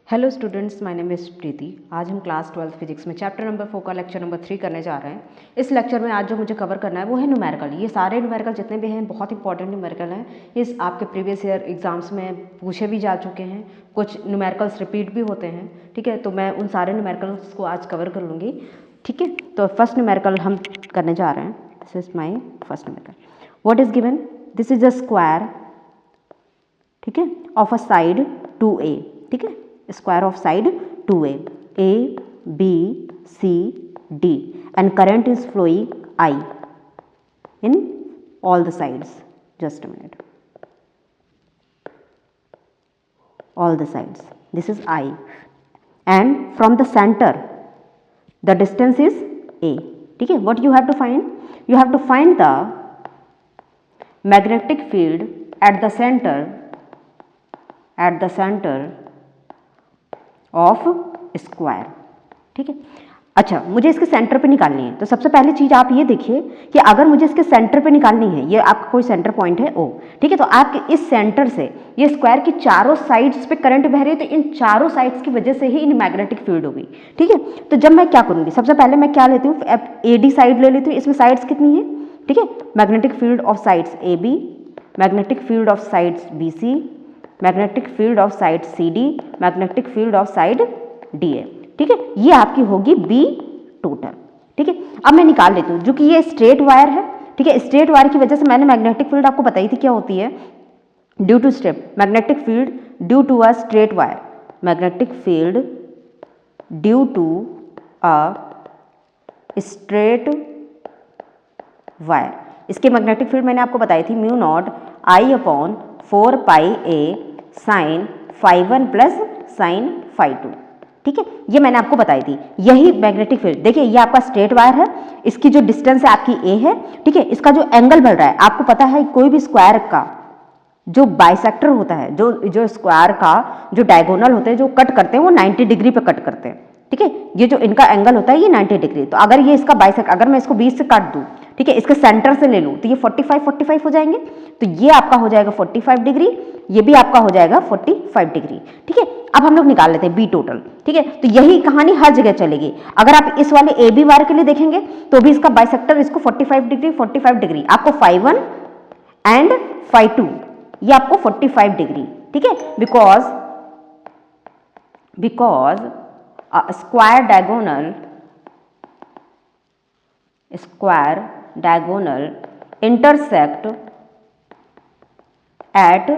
Hello students, my name is Preeti. आज हम class 12 physics में चैप्टर नंबर 4 का लेक्चर नंबर 3 करने जा रहे हैं। इस लेक्चर में आज जो मुझे कवर करना है वो है न्यूमेरिकल। ये सारे न्यूमेरिकल जितने भी हैं बहुत इंपॉर्टेंट न्यूमेरिकल हैं। इस आपके प्रीवियस ईयर एग्जाम्स में पूछे भी जा चुके हैं, कुछ न्यूमेरिकल्स रिपीट भी होते हैं। ठीक है, तो मैं उन सारे न्यूमेरिकल्स को आज कवर कर लूँगी। ठीक है, तो फर्स्ट न्यूमेरिकल हम करने जा रहे हैं। This is my first numerical. What is given? This is a square, ठीक है, ऑफ अ साइड 2a। ठीक है, square of side 2a, a b c d, and current is flowing I in all the sides. Just a minute. All the sides, this is I, and from the center the distance is a. ठीक है, what you have to find? You have to find the magnetic field at the center of square. ठीक है, अच्छा, मुझे इसके centre पे निकालनी है। तो सबसे पहली चीज आप ये देखिए कि अगर मुझे इसके सेंटर पे निकालनी है, ये आपका कोई सेंटर पॉइंट है O। ठीक है, तो आपके इस सेंटर से ये स्क्वायर की चारों साइड्स पे करंट बह रही है, तो इन चारों साइड्स की वजह से ही इन मैग्नेटिक फील्ड होगी। ठीक है, तो जब मैं क्या करूंगी, सबसे पहले मैं क्या लेती हूँ, AD साइड ले लेती हूँ। इसमें साइड्स कितनी है? ठीक है, magnetic field of sides AB, magnetic field of sides BC, magnetic field of side CD, magnetic field of side DA। ठीक है, ये आपकी होगी B टोटल। ठीक है, अब मैं निकाल लेती हूँ, जो कि ये स्ट्रेट वायर है। ठीक है, स्ट्रेट वायर की वजह से मैंने मैग्नेटिक फील्ड आपको बताई थी क्या होती है, due to straight magnetic field due to a straight wire, magnetic field due to a straight wire. इसके मैग्नेटिक फील्ड मैंने आपको बताई थी mu not I upon 4 pi A sine phi 1 plus sine phi 2। ठीक है, ये मैंने आपको बताई थी। यही मैग्नेटिक फील्ड, देखिए ये आपका स्ट्रेट वायर है, इसकी जो डिस्टेंस है आपकी A है। ठीक है, इसका जो एंगल बढ़ रहा है, आपको पता है कोई भी स्क्वायर का जो बाइसेक्टर होता है, जो स्क्वायर का जो डायगोनल होते हैं, जो कट करते हैं, वो 90 डिग्री पे कट करते हैं। ठीक है, ये जो इनका एंगल होता है ये 90 डिग्री। तो अगर ये इसका बाइसेक्ट, अगर मैं इसको 20 से काट दूं, ठीक है, इसके सेंटर से ले लूं, तो ये 45 हो जाएंगे। तो ये आपका हो जाएगा 45 डिग्री, ये भी आपका हो जाएगा 45 डिग्री। ठीक है, अब हम लोग निकाल लेते हैं B टोटल। ठीक है, तो यही कहानी हर जगह चलेगी। अगर आप इस वाले AB वायर के लिए देखेंगे तो भी इसका बाइसेक्टर इसको 45 डिग्री, आपको फाई 1 एंड फाई 2 ये आपको 45 डिग्री। ठीक है, because square diagonal intersect at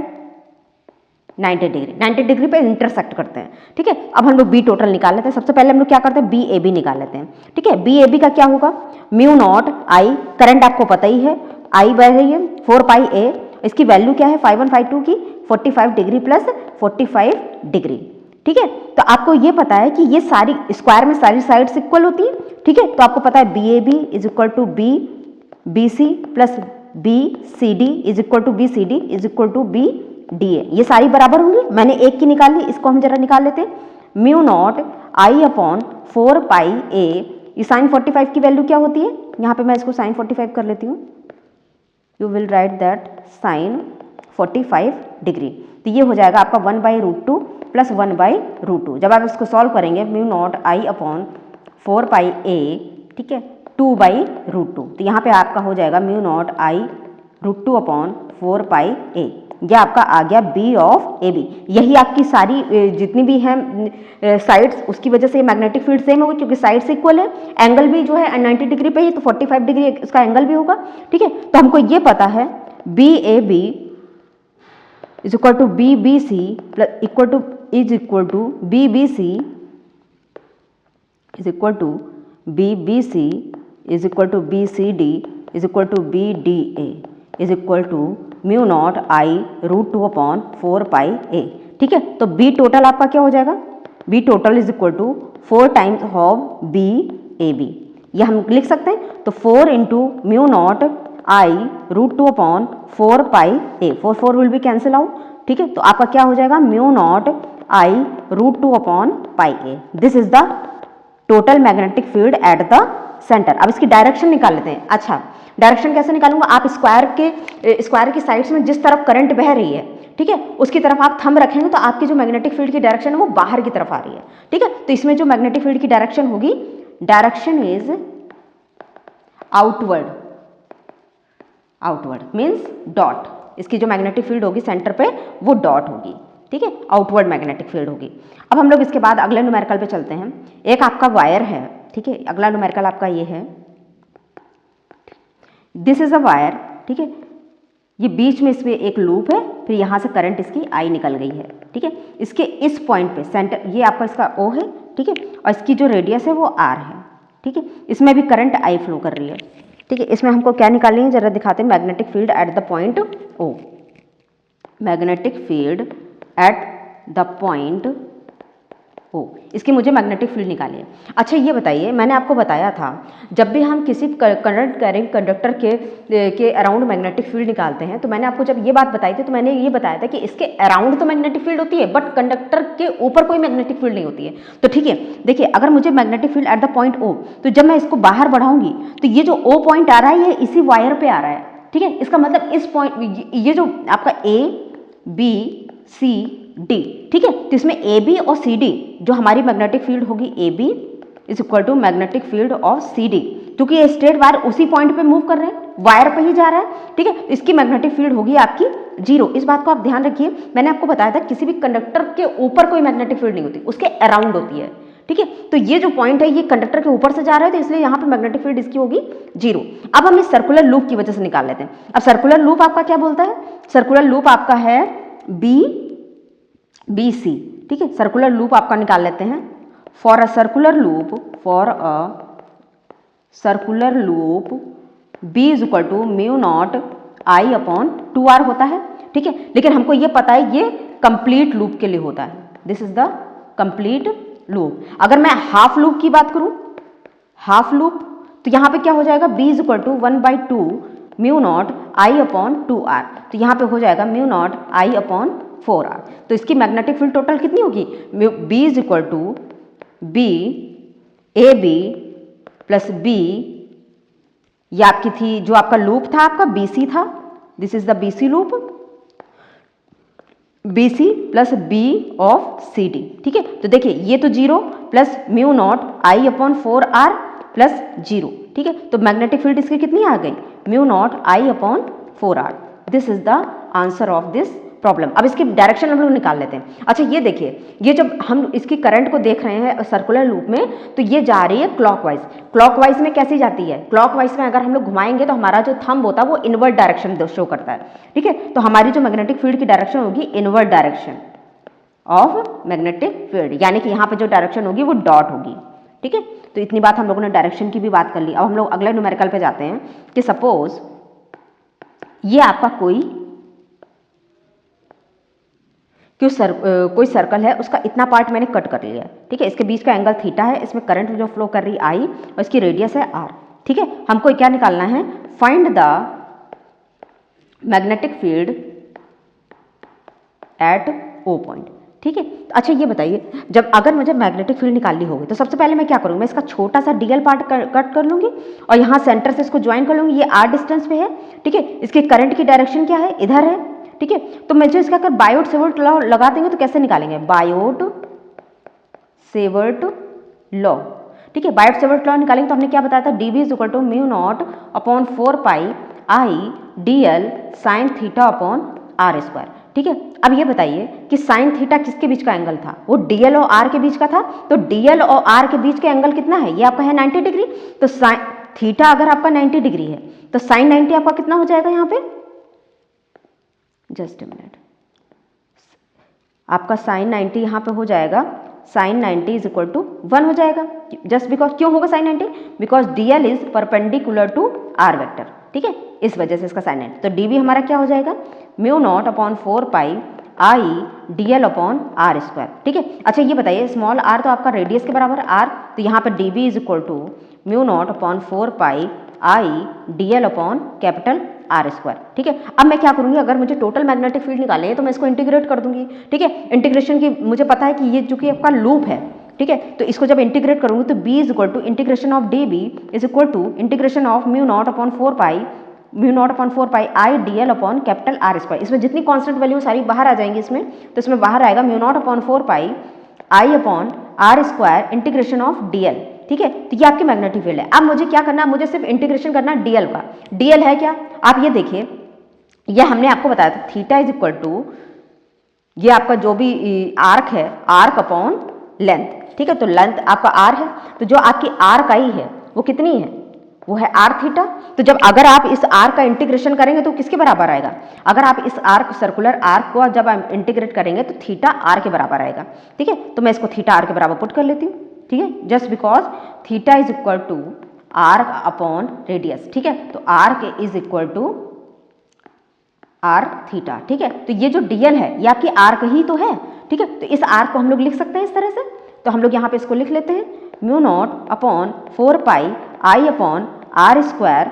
90 degree पे इंटरसेक्ट करते हैं। ठीक है, अब हम लोग B टोटल निकाल लेते हैं। सबसे पहले हम लोग क्या करते हैं, BAB निकाल लेते हैं। ठीक है, BAB का क्या होगा, म्यू नॉट I, करंट आपको पता ही है, I बह रही है 4 पाई A, इसकी वैल्यू क्या है फाई 1 फाई 2 की 45 डिग्री प्लस 45 डिग्री। ठीक है, तो आपको ये पता है कि ये सारी स्क्वायर में सारी साइड्स इक्वल होती है। ठीक है, तो आपको पता है BAB is equal to BC plus BCD is equal to BCD is equal to BDA। ये सारी बराबर होंगी। मैंने एक की निकाल ली, इसको हम जरा निकाल लेते हैं। Mu not I upon 4 pi A, ये साइन 45 की वैल्यू क्या होती है, यहाँ पे मैं इसको साइन 45 कर लेती हूँ। You will write that sine 45 degree. तो ये हो जाएगा आपका 1/√2 प्लस 1/√2। जब आप इसको सॉल्व करेंगे, mu naught I upon 4 pi A, ठीक है, 2/√2। तो यहाँ पे आपका हो जाएगा mu not I√2 upon 4 pi A। यह आपका आ गया B ऑफ AB। यही आपकी सारी जितनी भी हैं साइड्स, उसकी वजह से ये मैग्नेटिक फील्ड सेम होगी, क्योंकि साइड्स इक्वल है। एंगल भी जो है 90 डिग्री पे ही, तो 45 डिग्री इसका एंगल भी होगा। ठीक है, तो हमको ये पता है BAB is equal to BBC plus equal to BBC is equal to BBC is equal to BCD is equal to BDA is equal to mu not I√2 upon 4 pi A। ठीक है, तो B टोटल आपका क्या हो जाएगा, B total is equal to 4 times of BAB। ये हम लिख सकते हैं। तो 4 into mu not I√2 upon 4 pi A, 4 will be cancel out. ठीक है, तो आपका क्या हो जाएगा, mu not I√2 upon pi A। This is the total magnetic field at the center. अब इसकी डायरेक्शन निकाल लेते हैं। अच्छा, डायरेक्शन कैसे निकालूंगा, आप स्क्वायर की साइड्स में जिस तरफ करंट बह रही है, ठीक है, उसकी तरफ आप थंब रखेंगे तो आपकी जो मैग्नेटिक फील्ड की डायरेक्शन है वो बाहर की तरफ आ रही है, ठीक है। तो इसमें जो मैग्नेटिक फील्ड की डायरेक्शन होगी, direction is outward, outward means dot, इसकी जो मैग्नेटिक फील्ड होगी सेंटर पे वो डॉट होगी, ठीक है, आउटवर्ड मैग्नेटिक फील्ड होगी। अब हम लोग इसके बाद अगले न्यूमेरिकल पे चलते हैं। एक आपका वायर है, ठीक है, अगला न्यूमेरिकल आपका ये है, दिस इज अ वायर, ठीक है, ये बीच में इसमें एक लूप है, फिर यहाँ से करंट इसकी आई निकल गई है, ठीक है, इसके इस पॉइंट पे सेंटर, ये आपका इसका ओ है, ठीक है, और इसकी जो रेडियस है वो आर है, ठीक है, इसमें भी करंट आई फ्लो कर रही है, ठीक है। इसमें हमको क्या निकालनी है जरा दिखाते हैं, magnetic field at the point O, magnetic field at the point O, इसकी मुझे मैग्नेटिक फील्ड निकाली है। अच्छा ये बताइए, मैंने आपको बताया था जब भी हम किसी करंट कैरिंग कंडक्टर के अराउंड मैग्नेटिक फील्ड निकालते हैं, तो मैंने आपको जब ये बात बताई थी तो मैंने ये बताया था कि इसके अराउंड तो मैग्नेटिक फील्ड होती है बट कंडक्टर के ऊपर कोई मैग्नेटिक फील्ड नहीं होती है। तो ठीक है, देखिए अगर मुझे magnetic field at the point O, तो जब मैं इसको बाहर बढ़ाऊंगी तो ये जो ओ पॉइंट आ रहा है ये इसी वायर पे आ रहा है, ठीक है, इसका मतलब इस पॉइंट, ये जो आपका ए बी सी डी, ठीक है, तो इसमें ए बी और सी डी जो हमारी मैग्नेटिक फील्ड होगी, A B is equal to magnetic field of C D, क्योंकि ये स्ट्रेट वायर उसी पॉइंट पे मूव कर रहे हैं, वायर पे ही जा रहा है, ठीक है, इसकी मैग्नेटिक फील्ड होगी आपकी 0। इस बात को आप ध्यान रखिए, मैंने आपको बताया था किसी भी कंडक्टर के ऊपर कोई मैग्नेटिक फील्ड नहीं होती, उसके अराउंड होती है, ठीक है। तो ये जो पॉइंट है ये कंडक्टर के ऊपर से जा रहा है, तो इसलिए यहाँ पे मैग्नेटिक फील्ड इसकी होगी 0। अब हम इस सर्कुलर लूप की वजह से निकाल लेते हैं। अब सर्कुलर लूप आपका क्या बोलता है, सर्कुलर लूप आपका है बी सी, ठीक है, सर्कुलर लूप आपका निकाल लेते हैं। For a circular loop, for a circular loop B is equal to mu not I upon 2r होता है, ठीक है, लेकिन हमको ये पता है ये कंप्लीट लूप के लिए होता है, this is the complete loop. अगर मैं हाफ लूप की बात करूं, हाफ लूप, तो यहां पे क्या हो जाएगा, b is equal to 1/2 mu not I upon 2r, तो यहां पे हो जाएगा mu not I upon 4r। तो इसकी मैग्नेटिक फील्ड टोटल कितनी होगी, b is equal to B A B plus B, ये आपकी थी जो आपका लूप था आपका BC था, this is the BC loop, BC plus B of CD, ठीक है। तो देखिए ये तो 0 plus mu not I upon 4r plus 0, ठीक है, तो मैग्नेटिक फील्ड इसकी कितनी आ गई, mu naught I upon 4r। This is the answer of this problem. अब इसकी डायरेक्शन हम लोग निकाल लेते हैं। अच्छा ये देखिए, ये जब हम इसकी करंट को देख रहे हैं सर्कुलर लूप में, तो ये जा रही है क्लॉकवाइज। क्लॉकवाइज में कैसी जाती है, क्लॉकवाइज में अगर हम लोग घुमाएंगे तो हमारा जो थंब होता है वो इनवर्ट डायरेक्शन शो करता है, ठीक है, तो हमारी जो मैग्नेटिक फील्ड की डायरेक्शन होगी invert direction of magnetic field, यानी कि यहाँ पे जो डायरेक्शन होगी वो डॉट होगी, ठीक है। तो इतनी बात हम लोगों ने डायरेक्शन की भी बात कर ली। अब हम लोग अगले न्यूमेरिकल पे जाते हैं कि सपोज ये आपका कोई सर्कल है, उसका इतना पार्ट मैंने कट कर लिया है, ठीक है, इसके बीच का एंगल थीटा है, इसमें करंट जो फ्लो कर रही आई और इसकी रेडियस है r, ठीक है। हमको क्या निकालना है, find the magnetic field at O point, ठीक है। अच्छा ये बताइए, जब अगर मुझे मैग्नेटिक फील्ड निकालनी होगी तो सबसे पहले मैं क्या करूँगी, मैं इसका छोटा सा डीएल पार्ट कट कर लूंगी और यहाँ सेंटर से इसको ज्वाइन कर लूंगी, ये r डिस्टेंस पे है, ठीक है, इसके करंट की डायरेक्शन क्या है, इधर है, ठीक है। तो मैं जो इसका अगर बायोट सेवर्ट लॉ लगा देंगे तो कैसे निकालेंगे, बायोट सेवर्ट लॉ, ठीक है, बायोट सेवर्ट लॉ निकालेंगे तो हमने क्या बताया था, dB is equal to mu not upon 4 pi I dl sine theta upon r square, ठीक है। अब ये बताइए कि साइन थीटा किसके बीच का एंगल था, वो dl और r के बीच का था, तो dl और r के बीच का एंगल कितना है, ये आपका है 90 डिग्री, तो साइन थीटा अगर आपका 90 डिग्री है तो साइन 90 आपका कितना हो जाएगा, यहाँ पे जस्ट अ मिनट, आपका साइन 90 यहाँ पे हो जाएगा, साइन 90 इज इक्वल टू 1 हो जाएगा, जस्ट बिकॉज, क्यों होगा sine 90, because dl is perpendicular to r vector, ठीक है, इस वजह से इसका साइन 90। तो dv हमारा क्या हो जाएगा, mu not upon 4 pi I dl upon r square, ठीक है। अच्छा ये बताइए, स्मॉल r तो आपका रेडियस के बराबर r, तो यहाँ पर dv is equal to mu not upon 4 pi I dl upon capital r square, ठीक है। अब मैं क्या करूंगी, अगर मुझे टोटल मैग्नेटिक फील्ड निकालनी है तो मैं इसको इंटीग्रेट कर दूंगी, ठीक है। इंटीग्रेशन की मुझे पता है कि ये जो कि आपका लूप है, ठीक है। तो इसको जब इंटीग्रेट करूँगी तो b is equal to integration of D B is equal to integration of mu not upon 4 pi I D L upon capital R square. इसमें जितनी कांस्टेंट वैल्यू सारी बाहर आ जाएंगी इसमें, तो इसमें बाहर आएगा mu not upon 4 pi I upon R square integration of D L. ठीक है, तो ये आपकी मैग्नेटिक फील्ड है। अब मुझे क्या करना है, मुझे सिर्फ इंटीग्रेशन करना है डीएल का। डीएल है क्या, आप ये देखिए, ये हमने आपको बताया था थीटा इज इक्वल टू ये आपका जो भी आर्क है, आर्क अपॉन लेंथ। ठीक है, तो लेंथ आपका आर है, तो जो आपकी आर्क आई है वो कितनी है, वो है आर थीटा। तो जब अगर आप इस आर्क का इंटीग्रेशन करेंगे तो किसके बराबर आएगा, अगर आप इस आर्क सर्कुलर आर्क को जब आप इंटीग्रेट करेंगे तो थीटा आर के बराबर आएगा। ठीक है, तो मैं इसको थीटा आर के बराबर पुट कर लेती हूँ। ठीक है, just because theta is equal to arc upon radius. ठीक है, तो arc is equal to R theta. ठीक है, तो ये जो डीएल है ये आपकी आर्क ही तो है। ठीक है, तो इस आर्क को हम लोग लिख सकते हैं इस तरह से, तो हम लोग यहाँ पे इसको लिख लेते हैं mu not upon 4 pi I upon R square,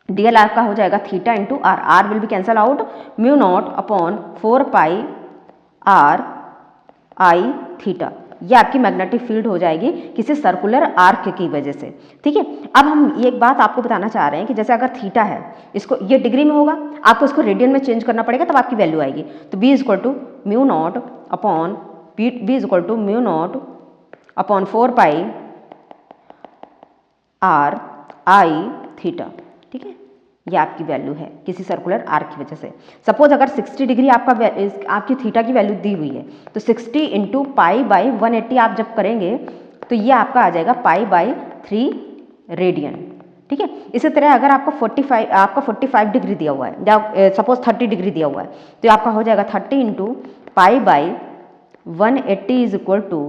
DL R का हो जाएगा theta into R, R will be cancel out, mu not upon 4 pi R I theta. ये आपकी मैग्नेटिक फील्ड हो जाएगी किसी सर्कुलर आर्क की वजह से। ठीक है, अब हम एक बात आपको बताना चाह रहे हैं कि जैसे अगर थीटा है, इसको ये डिग्री में होगा, आपको इसको रेडियन में चेंज करना पड़ेगा तब आपकी वैल्यू आएगी। तो b is equal to mu not upon b is equal to mu not upon 4 pi R I theta. ठीक है, ये आपकी वैल्यू है किसी सर्कुलर आर्क की वजह से। सपोज अगर 60 डिग्री आपकी थीटा की वैल्यू दी हुई है, तो 60 इंटू पाई बाई 180 आप जब करेंगे तो ये आपका आ जाएगा पाई बाई 3 रेडियन। ठीक है, इसी तरह अगर आपको 45 डिग्री दिया हुआ है या सपोज 30 डिग्री दिया हुआ है, तो आपका हो जाएगा 30 into pi by 180 is equal to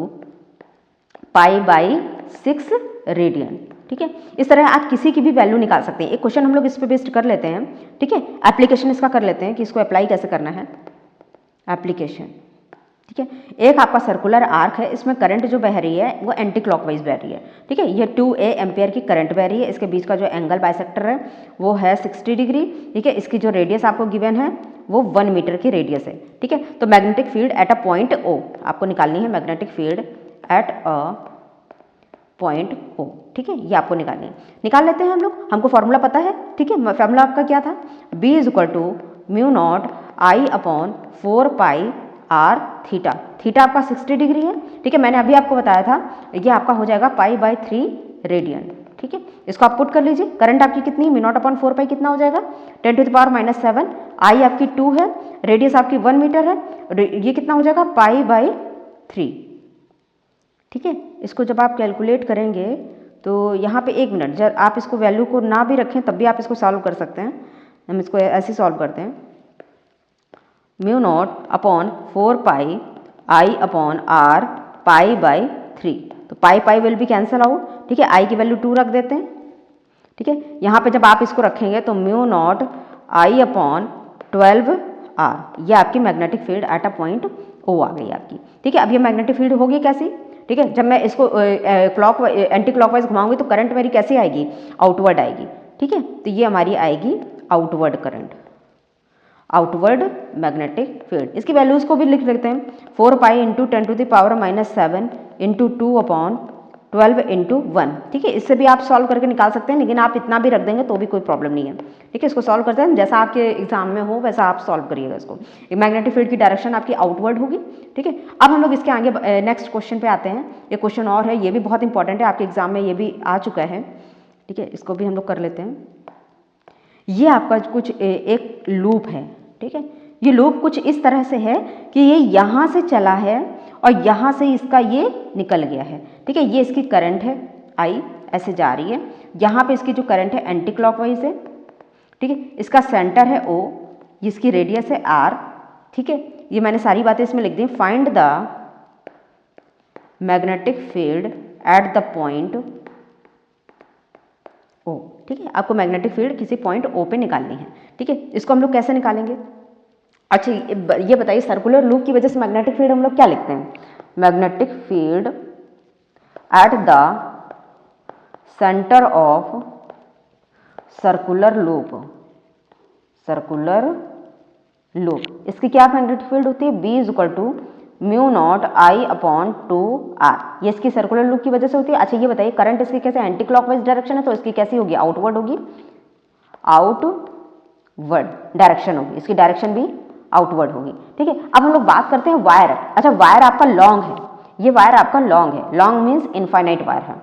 pi by 6 radian. ठीक है, इस तरह आप किसी की भी वैल्यू निकाल सकते हैं। एक क्वेश्चन हम लोग इस पे बेस्ड कर लेते हैं। ठीक है, एप्लीकेशन इसका कर लेते हैं कि इसको अप्लाई कैसे करना है, एप्लीकेशन। ठीक है, एक आपका सर्कुलर आर्क है, इसमें करंट जो बह रही है वो एंटी क्लॉकवाइज बह रही है। ठीक है, ये 2A एम्पेयर की करंट बह रही है, इसके बीच का जो एंगल बाइसेक्टर है वो है 60 डिग्री। ठीक है, इसकी जो रेडियस आपको गिवन है वो 1 मीटर की रेडियस है। ठीक है, तो magnetic field at a point O आपको निकालनी है, magnetic field at a point O। ठीक है, ये आपको निकाल लेते हैं हम लोग, हमको फॉर्मूला पता है। ठीक है, फॉर्मूला आपका क्या था, b is equal to mu not I upon 4 pi R theta. Theta आपका 60 डिग्री है। ठीक है, मैंने अभी आपको बताया था ये आपका हो जाएगा पाई बाई 3 रेडियन। ठीक है, इसको आप पुट कर लीजिए। करंट आपकी कितनी, म्यू नॉट अपॉन 4 पाई कितना हो जाएगा 10 टू द पावर माइनस 7, आई आपकी 2 है, रेडियस आपकी 1 मीटर है, ये कितना हो जाएगा पाई बाई 3। ठीक है, इसको जब आप कैलकुलेट करेंगे तो यहाँ पे 1 मिनट, जब आप इसको वैल्यू को ना भी रखें तब भी आप इसको सॉल्व कर सकते हैं। हम इसको ऐसे सॉल्व करते हैं, mu not upon 4 pi I upon R pi by 3, तो pi pi will be cancel out. ठीक है, आई की वैल्यू 2 रख देते हैं। ठीक है, यहाँ पे जब आप इसको रखेंगे तो mu not I upon 12 R, ये आपकी magnetic field at a point O आ गई आपकी। ठीक है, अब ये मैग्नेटिक फील्ड होगी कैसी, ठीक है, जब मैं इसको एंटी क्लॉकवाइज घुमाऊंगी तो करंट मेरी कैसे आएगी, आउटवर्ड आएगी। ठीक है, तो ये हमारी आएगी outward current, outward magnetic field. इसकी वैल्यूज को भी लिख लेते हैं, 4 pi into 10 to the power minus 7 into 2 upon 12 into 1। ठीक है, इससे भी आप सॉल्व करके निकाल सकते हैं, लेकिन आप इतना भी रख देंगे तो भी कोई प्रॉब्लम नहीं है। ठीक है, इसको सॉल्व करते हैं, जैसा आपके एग्जाम में हो वैसा आप सॉल्व करिएगा इसको। मैग्नेटिक फील्ड की डायरेक्शन आपकी आउटवर्ड होगी। ठीक है, अब हम लोग इसके आगे नेक्स्ट क्वेश्चन पे आते हैं। ये क्वेश्चन और है, ये भी बहुत इंपॉर्टेंट है, आपके एग्जाम में ये भी आ चुका है। ठीक है, इसको भी हम लोग कर लेते हैं। ये आपका कुछ एक लूप है। ठीक है, ये लूप कुछ इस तरह से है कि ये यहाँ से चला है और यहाँ से इसका ये निकल गया है। ठीक है, ये इसकी करंट है आई, ऐसे जा रही है, यहाँ पे इसकी जो करंट है एंटी क्लॉकवाइज है। ठीक है, इसका सेंटर है O, इसकी रेडियस है R। ठीक है, ये मैंने सारी बातें इसमें लिख दी। Find the magnetic field at the point O। ठीक है, आपको मैग्नेटिक फील्ड किसी पॉइंट O पे निकालनी है। ठीक है, इसको हम लोग कैसे निकालेंगे, अच्छा ये बताइए, सर्कुलर लूप की वजह से मैग्नेटिक फील्ड हम लोग क्या लिखते हैं, magnetic field at the center of circular loop, circular loop. इसकी क्या मैग्नेटिक फील्ड होती है, B is equal to mu not I upon 2r, ये इसकी सर्कुलर लूप की वजह से होती है। अच्छा ये बताइए करंट इसकी कैसे एंटी क्लॉकवाइज डायरेक्शन है तो इसकी कैसी होगी, आउटवर्ड होगी, आउटवर्ड डायरेक्शन होगी, इसकी डायरेक्शन भी आउटवर्ड होगी। ठीक है, अब हम लोग बात करते हैं वायर। अच्छा वायर आपका लॉन्ग है, ये वायर आपका लॉन्ग है, लॉन्ग मीन्स इनफाइनाइट वायर है।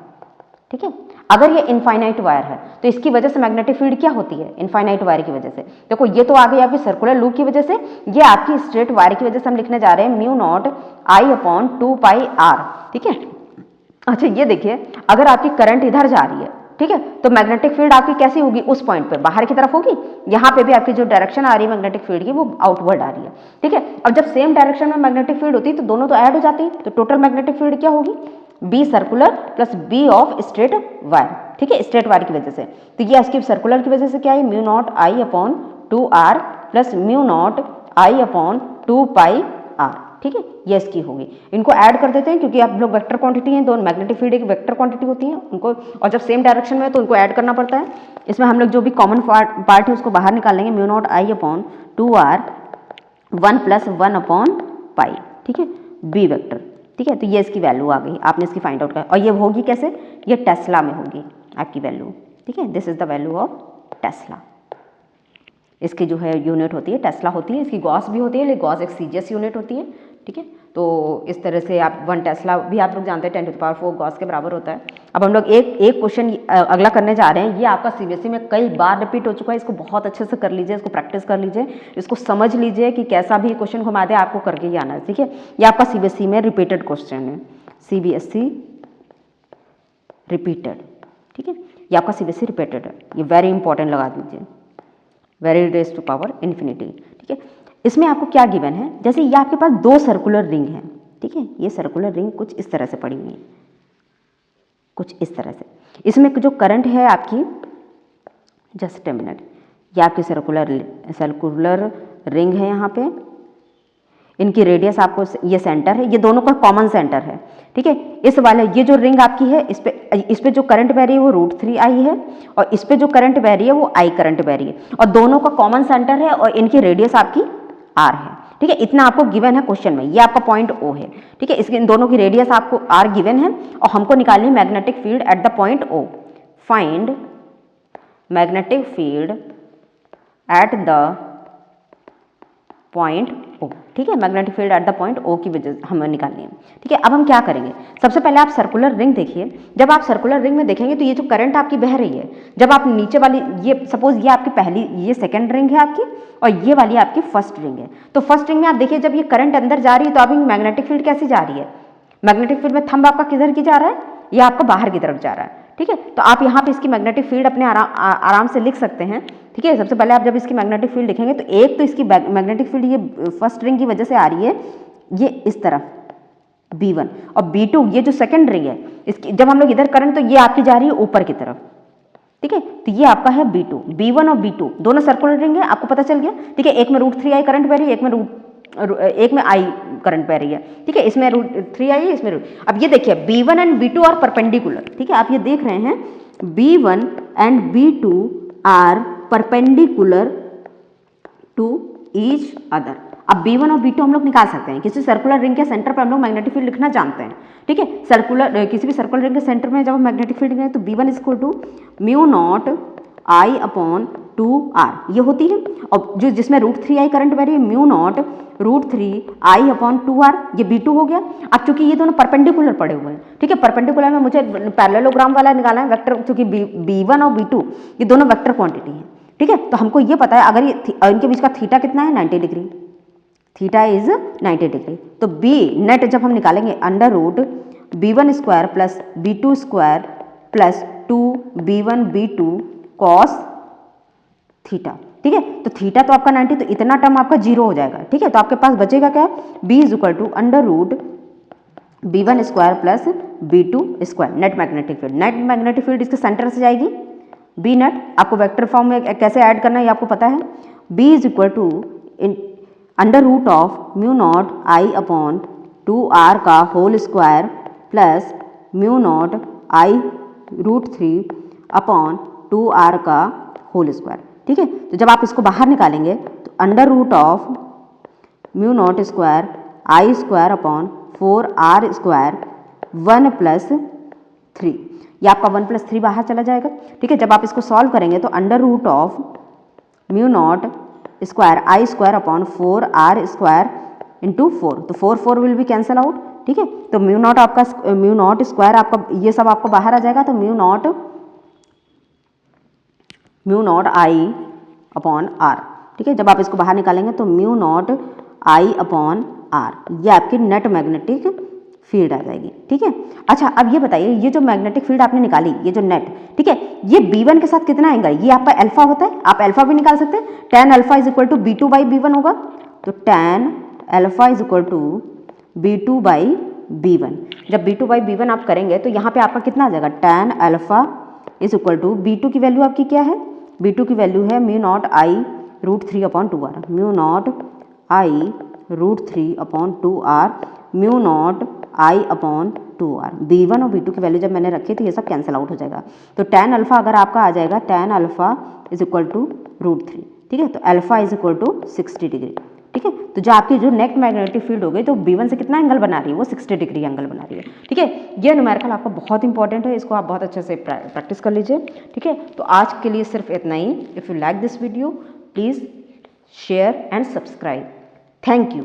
ठीक है, अगर ये इनफाइनाइट वायर है तो इसकी वजह से मैग्नेटिक फील्ड क्या होती है, इनफाइनाइट वायर की वजह से। देखो ये तो आ गई आपकी सर्कुलर लूप की वजह से, ये आपकी स्ट्रेट वायर की वजह से हम लिखने जा रहे हैं mu not I upon 2πr। ठीक है, अच्छा ये देखिए अगर आपकी करंट इधर जा रही है, ठीक है, तो मैग्नेटिक फील्ड आपकी कैसी होगी, उस पॉइंट पे बाहर की तरफ होगी। यहाँ पे भी आपकी जो डायरेक्शन आ रही है मैग्नेटिक फील्ड की वो आउटवर्ड आ रही है। ठीक है, अब जब सेम डायरेक्शन में मैग्नेटिक फील्ड होती है तो दोनों तो ऐड हो जाती है, तो टोटल मैग्नेटिक फील्ड क्या होगी, B circular plus B of straight wire. ठीक है, स्ट्रेट वायर की वजह से, तो ये इसकी सर्कुलर की वजह से क्या है, mu not I upon 2r plus mu not I upon 2πr। ठीक है, ये इसकी होगी। इनको ऐड कर देते हैं क्योंकि आप लोग वेक्टर क्वांटिटी हैं, दोनों मैग्नेटिक फील्ड एक वेक्टर क्वांटिटी होती है उनको, और जब सेम डायरेक्शन में है तो उनको ऐड करना पड़ता है। इसमें हम लोग जो भी कॉमन पार्ट है उसको बाहर निकाल लेंगे, mu naught I upon 2r 1 + 1 upon pi. ठीक है, बी वेक्टर। ठीक है, तो ये इसकी वैल्यू आ गई, आपने इसकी फाइंड आउट कर, और ये होगी कैसे, ये टेस्ला में होगी आपकी वैल्यू। ठीक है, this is the value of Tesla. इसकी जो है यूनिट होती है टेस्ला होती है, इसकी गॉस भी होती है, लेकिन गॉस एक सीजीएस यूनिट होती है। ठीक है, तो इस तरह से आप 1 टेस्ला भी आप लोग जानते हैं 10⁴ गॉस के बराबर होता है। अब हम लोग एक क्वेश्चन अगला करने जा रहे हैं, ये आपका सीबीएसई में कई बार रिपीट हो चुका है, इसको बहुत अच्छे से कर लीजिए, इसको प्रैक्टिस कर लीजिए, इसको समझ लीजिए कि कैसा भी क्वेश्चन घुमा दे आपको करके ही आना है। ठीक है, ये आपका सीबीएसई में रिपीटेड क्वेश्चन है, सीबीएसई रिपीटेड। ठीक है, ये आपका सीबीएसई रिपीटेड है, ये वेरी इंपॉर्टेंट लगा दीजिए, very raise to power infinity. ठीक है, इसमें आपको क्या गिवन है, जैसे ये आपके पास 2 सर्कुलर रिंग हैं। ठीक है, ये सर्कुलर रिंग कुछ इस तरह से पड़ी हुई है, कुछ इस तरह से। इसमें जो करंट है आपकी, जस्ट ए मिनट, ये आपकी सर्कुलर रिंग है, यहाँ पे इनकी रेडियस आपको, ये सेंटर है, ये दोनों का कॉमन सेंटर है। ठीक है, इस वाले ये जो रिंग आपकी है इस पे जो करंट बह रही है वो √3i है, और इस पे जो करंट बह रही है वो I करंट बह रही है, और दोनों का कॉमन सेंटर है, और इनकी रेडियस आपकी r है। ठीक है, इतना आपको गिवन है क्वेश्चन में, ये आपका पॉइंट O है। ठीक है, इसके इन दोनों की रेडियस आपको r गिवन है, और हमको निकालनी है magnetic field at the point O। Find magnetic field at the point O। ठीक है, magnetic field at the point O की वजह हमें निकालनी है। ठीक है, अब हम क्या करेंगे, सबसे पहले आप सर्कुलर रिंग देखिए। जब आप सर्कुलर रिंग में देखेंगे तो ये जो करंट आपकी बह रही है, जब आप नीचे वाली, ये सपोज ये आपकी पहली, ये सेकंड रिंग है आपकी, और ये वाली आपकी फर्स्ट रिंग है। तो फर्स्ट रिंग में आप देखिए जब ये करंट अंदर जा रही है तो अभी मैग्नेटिक फील्ड कैसी जा रही है, मैग्नेटिक फील्ड में थंब आपका किधर की जा रहा है, ये आपका बाहर की तरफ जा रहा है। ठीक है, तो आप यहाँ पे इसकी मैग्नेटिक फील्ड अपने आराम से लिख सकते हैं। ठीक है, सबसे पहले आप जब इसकी मैग्नेटिक फील्ड लिखेंगे तो एक तो इसकी मैग्नेटिक फील्ड ये फर्स्ट रिंग की वजह से आ रही है, ये इस तरफ B1, और B2 ये जो सेकंड रिंग है, इसकी जब हम लोग इधर करें तो ये आपकी जा रही है ऊपर की तरफ। ठीक है, तो ये आपका है B2, B1 और B2 दोनों सर्कुलर रिंग है, आपको पता चल गया। ठीक है, एक में √3i करंट बह रही है, एक में I करंट बह रही है। ठीक है, इसमें √3i है, इसमें अब ये देखिए B1 and B2 are perpendicular. ठीक है, आप ये देख रहे हैं B1 and B2 are perpendicular to each other. अब B1 और B2 हम लोग निकाल सकते हैं, किसी सर्कुलर रिंग के सेंटर पर हम लोग मैग्नेटिक फील्ड लिखना जानते हैं। ठीक है, किसी भी सर्कुलर रिंग के सेंटर में जब हम मैग्नेटिक फील्ड लिखें तो B1 = mu not I upon 2r ये होती है, और जो जिसमें √3i करंट बह रही है mu not √3i upon 2r, ये B2 हो गया। अब चूंकि ये दोनों परपेंडिकुलर पड़े हुए हैं, ठीक है, परपेंडिकुलर में मुझे पैरेललोग्राम वाला निकालना है वेक्टर, क्योंकि B1 और B2 ये दोनों वेक्टर क्वांटिटी है। ठीक है, तो हमको ये पता है अगर ये इनके बीच का थीटा कितना है, 90 डिग्री, थीटा इज 90 डिग्री। तो B नेट जब हम निकालेंगे √B1² plus B2² plus 2B1B2 cos theta. ठीक है, तो थीटा तो आपका 90, तो इतना टर्म आपका 0 हो जाएगा। ठीक है, तो आपके पास बचेगा क्या, B = √B1² plus B2²। Net magnetic field, net magnetic field इसके सेंटर से जाएगी B नेट। आपको वेक्टर फॉर्म में कैसे ऐड करना है ये आपको पता है। B = mu not I upon 2r का whole square plus mu not I √3 upon 2r का होल स्क्वायर। ठीक है, तो जब आप इसको बाहर निकालेंगे तो √mu not square I square upon 4r square 1 plus 3, ये आपका 1 प्लस 3 बाहर चला जाएगा। ठीक है, जब आप इसको सॉल्व करेंगे तो under root of mu not square I square upon 4r square into 4, तो 4 विल बी कैंसल आउट। ठीक है, तो म्यू नॉट स्क्वायर आपका ये सब आपको बाहर आ जाएगा, तो mu not I upon R. ठीक है, जब आप इसको बाहर निकालेंगे तो mu not I upon R, ये आपकी नेट मैग्नेटिक फील्ड आ जाएगी। ठीक है, अच्छा अब ये बताइए, ये जो मैग्नेटिक फील्ड आपने निकाली, ये जो नेट, ठीक है, ये B1 के साथ कितना एंगल, ये आपका अल्फा होता है, आप अल्फा भी निकाल सकते हैं, tan alpha is equal to B2 by B1 होगा, तो tan alpha is equal to B2 by B1। जब B2 बाई B1 आप करेंगे तो यहाँ पे आपका कितना आ जाएगा, tan alpha is equal to B2 की वैल्यू आपकी क्या है, B2 की वैल्यू है mu not I root 3 upon 2r, mu not I root 3 upon 2r, mu not I upon 2r। B1 और B2 की वैल्यू जब मैंने रखी तो ये सब कैंसिल आउट हो जाएगा, तो tan अल्फा अगर आपका आ जाएगा tan alpha is equal to root 3। ठीक है, तो alpha is equal to 60 degree. ठीक है, तो जो आपकी जो नेट मैग्नेटिक फील्ड हो गई तो B1 से कितना एंगल बना रही है, वो 60 डिग्री एंगल बना रही है। ठीक है, ये न्यूमेरिकल आपका बहुत इंपॉर्टेंट है, इसको आप बहुत अच्छे से प्रैक्टिस कर लीजिए। ठीक है, तो आज के लिए सिर्फ इतना ही। If you like this video please share and subscribe. Thank you.